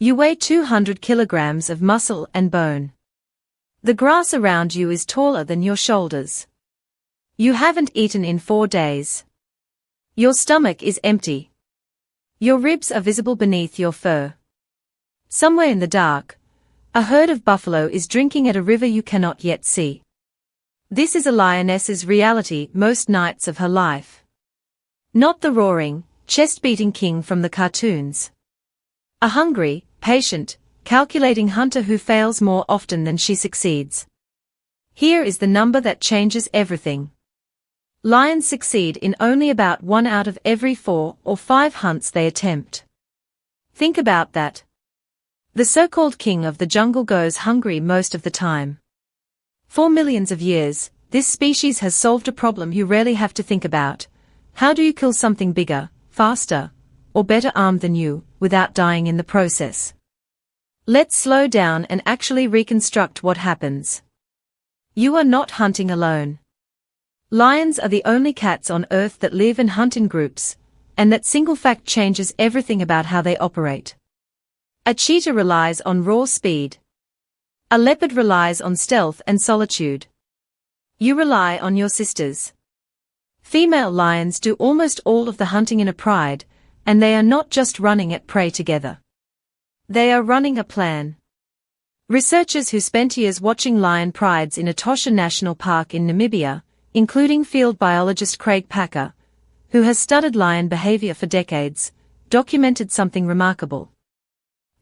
You weigh 200 kilograms of muscle and bone. The grass around you is taller than your shoulders. You haven't eaten in 4 days. Your stomach is empty. Your ribs are visible beneath your fur. Somewhere in the dark, a herd of buffalo is drinking at a river you cannot yet see. This is a lioness's reality most nights of her life. Not the roaring, chest-beating king from the cartoons. A hungry, patient, calculating hunter who fails more often than she succeeds. Here is the number that changes everything. Lions succeed in only about 1 out of every 4 or 5 hunts they attempt. Think about that. The so-called king of the jungle goes hungry most of the time. For millions of years, this species has solved a problem you rarely have to think about. How do you kill something bigger, faster, or better armed than you, without dying in the process? Let's slow down and actually reconstruct what happens. You are not hunting alone. Lions are the only cats on Earth that live and hunt in groups, and that single fact changes everything about how they operate. A cheetah relies on raw speed. A leopard relies on stealth and solitude. You rely on your sisters. Female lions do almost all of the hunting in a pride, and they are not just running at prey together. They are running a plan. Researchers who spent years watching lion prides in Etosha National Park in Namibia, including field biologist Craig Packer, who has studied lion behavior for decades, documented something remarkable.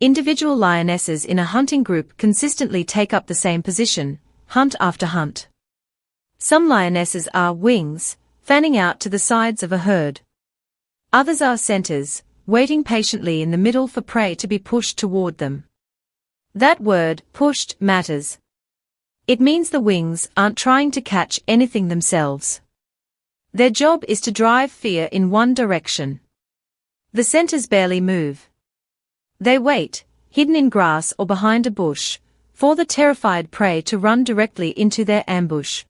Individual lionesses in a hunting group consistently take up the same position, hunt after hunt. Some lionesses are wings, fanning out to the sides of a herd. Others are centers, waiting patiently in the middle for prey to be pushed toward them. That word, pushed, matters. It means the wings aren't trying to catch anything themselves. Their job is to drive fear in one direction. The centers barely move. They wait, hidden in grass or behind a bush, for the terrified prey to run directly into their ambush.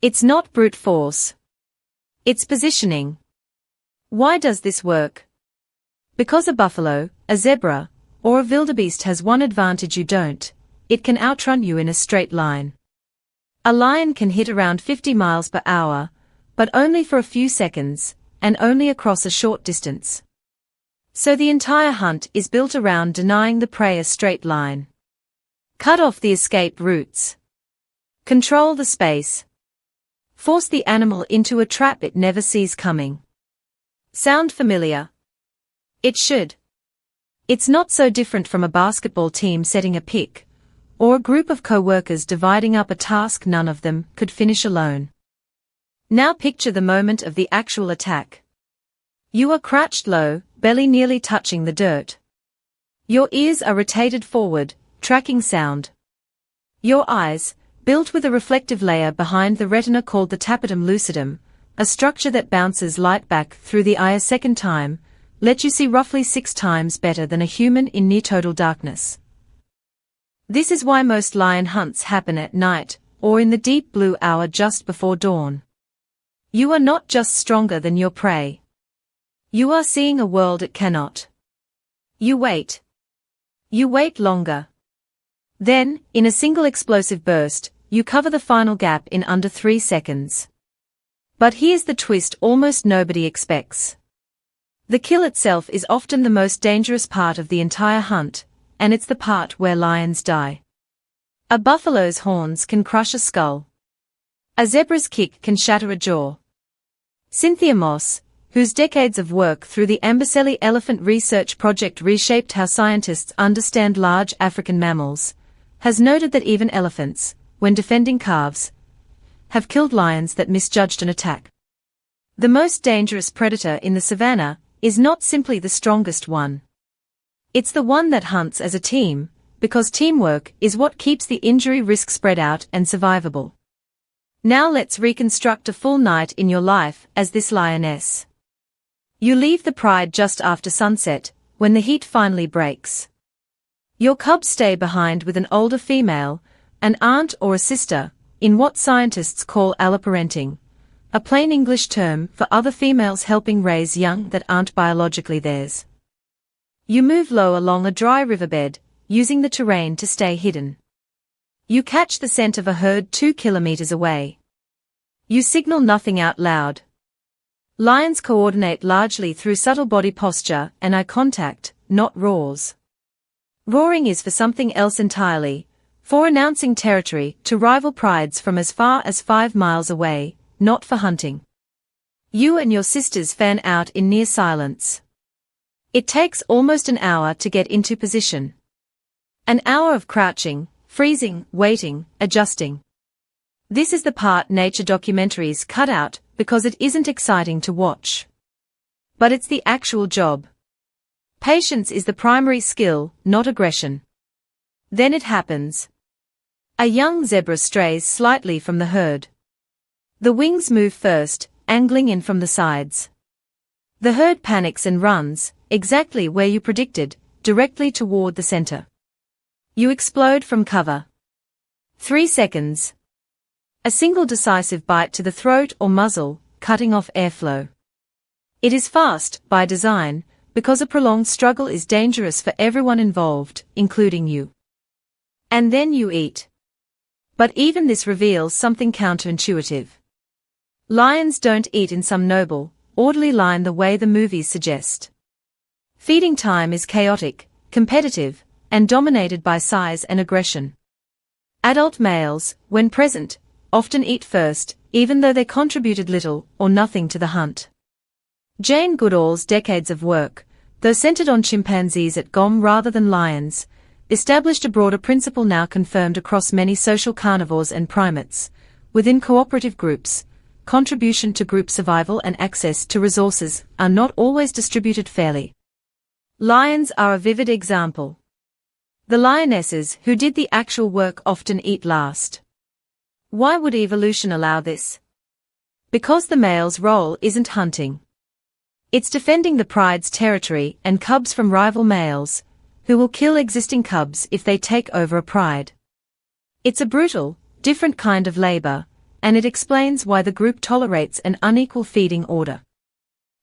It's not brute force. It's positioning. Why does this work? Because a buffalo, a zebra, or a wildebeest has one advantage you don't: it can outrun you in a straight line. A lion can hit around 50 miles per hour, but only for a few seconds, and only across a short distance. So the entire hunt is built around denying the prey a straight line. Cut off the escape routes. Control the space. Force the animal into a trap it never sees coming. Sound familiar? It should. It's not so different from a basketball team setting a pick, or a group of co-workers dividing up a task none of them could finish alone. Now picture the moment of the actual attack. You are crouched low, belly nearly touching the dirt. Your ears are rotated forward, tracking sound. Your eyes, built with a reflective layer behind the retina called the tapetum lucidum, a structure that bounces light back through the eye a second time, let you see roughly 6 times better than a human in near total darkness. This is why most lion hunts happen at night, or in the deep blue hour just before dawn. You are not just stronger than your prey. You are seeing a world it cannot. You wait. You wait longer. Then, in a single explosive burst, you cover the final gap in under 3 seconds. But here's the twist almost nobody expects. The kill itself is often the most dangerous part of the entire hunt, and it's the part where lions die. A buffalo's horns can crush a skull. A zebra's kick can shatter a jaw. Cynthia Moss, whose decades of work through the Amboseli Elephant Research Project reshaped how scientists understand large African mammals, has noted that even elephants, when defending calves, have killed lions that misjudged an attack. The most dangerous predator in the savanna is not simply the strongest one. It's the one that hunts as a team, because teamwork is what keeps the injury risk spread out and survivable. Now let's reconstruct a full night in your life as this lioness. You leave the pride just after sunset, when the heat finally breaks. Your cubs stay behind with an older female, an aunt or a sister, in what scientists call alloparenting, a plain English term for other females helping raise young that aren't biologically theirs. You move low along a dry riverbed, using the terrain to stay hidden. You catch the scent of a herd 2 kilometers away. You signal nothing out loud. Lions coordinate largely through subtle body posture and eye contact, not roars. Roaring is for something else entirely, for announcing territory to rival prides from as far as 5 miles away, not for hunting. You and your sisters fan out in near silence. It takes almost an hour to get into position. An hour of crouching, freezing, waiting, adjusting. This is the part nature documentaries cut out because it isn't exciting to watch. But it's the actual job. Patience is the primary skill, not aggression. Then it happens. A young zebra strays slightly from the herd. The wings move first, angling in from the sides. The herd panics and runs, exactly where you predicted, directly toward the center. You explode from cover. 3 seconds. A single decisive bite to the throat or muzzle, cutting off airflow. It is fast, by design, because a prolonged struggle is dangerous for everyone involved, including you. And then you eat. But even this reveals something counterintuitive. Lions don't eat in some noble, orderly line the way the movies suggest. Feeding time is chaotic, competitive, and dominated by size and aggression. Adult males, when present, often eat first, even though they contributed little or nothing to the hunt. Jane Goodall's decades of work, though centered on chimpanzees at GOM rather than lions, established a broader principle now confirmed across many social carnivores and primates. Within cooperative groups, contribution to group survival and access to resources are not always distributed fairly. Lions are a vivid example. The lionesses who did the actual work often eat last. Why would evolution allow this? Because the male's role isn't hunting. It's defending the pride's territory and cubs from rival males, who will kill existing cubs if they take over a pride. It's a brutal, different kind of labor, and it explains why the group tolerates an unequal feeding order.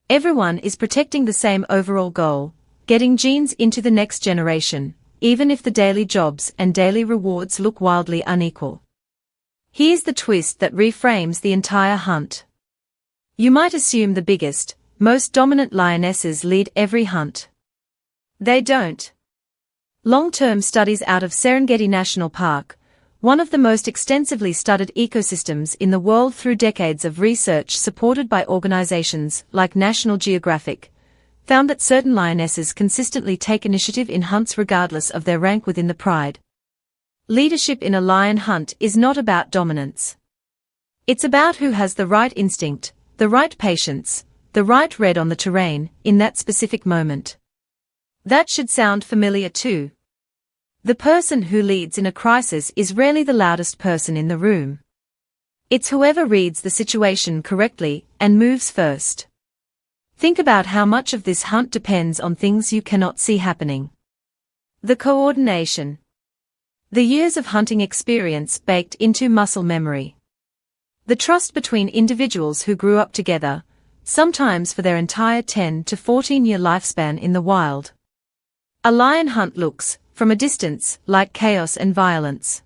Everyone is protecting the same overall goal, getting genes into the next generation, even if the daily jobs and daily rewards look wildly unequal. Here's the twist that reframes the entire hunt. You might assume the biggest, most dominant lionesses lead every hunt. They don't. Long-term studies out of Serengeti National Park, one of the most extensively studied ecosystems in the world through decades of research supported by organizations like National Geographic, found that certain lionesses consistently take initiative in hunts regardless of their rank within the pride. Leadership in a lion hunt is not about dominance. It's about who has the right instinct, the right patience, the right read on the terrain, in that specific moment. That should sound familiar too. The person who leads in a crisis is rarely the loudest person in the room. It's whoever reads the situation correctly and moves first. Think about how much of this hunt depends on things you cannot see happening. The coordination. The years of hunting experience baked into muscle memory. The trust between individuals who grew up together, sometimes for their entire 10 to 14-year lifespan in the wild. A lion hunt looks, from a distance, like chaos and violence.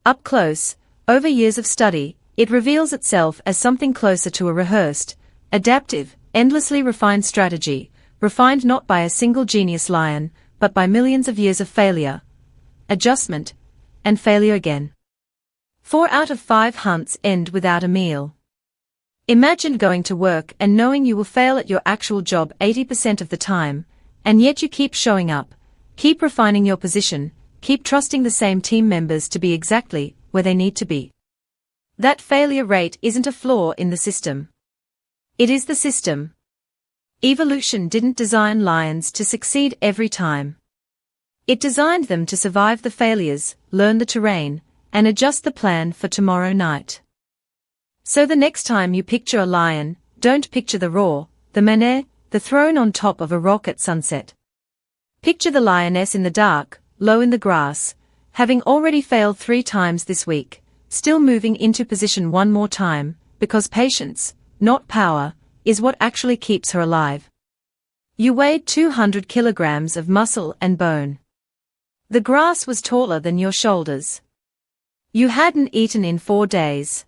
Up close, over years of study, it reveals itself as something closer to a rehearsed, adaptive, endlessly refined strategy, refined not by a single genius lion, but by millions of years of failure, adjustment, and failure again. 4 out of 5 hunts end without a meal. Imagine going to work and knowing you will fail at your actual job 80% of the time, and yet you keep showing up, keep refining your position, keep trusting the same team members to be exactly where they need to be. That failure rate isn't a flaw in the system. It is the system. Evolution didn't design lions to succeed every time. It designed them to survive the failures, learn the terrain, and adjust the plan for tomorrow night. So the next time you picture a lion, don't picture the roar, the menere, the throne on top of a rock at sunset. Picture the lioness in the dark, low in the grass, having already failed 3 times this week, still moving into position one more time, because patience, not power, is what actually keeps her alive. You weighed 200 kilograms of muscle and bone. The grass was taller than your shoulders. You hadn't eaten in 4 days.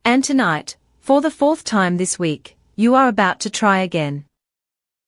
And tonight, for the 4th time this week, you are about to try again.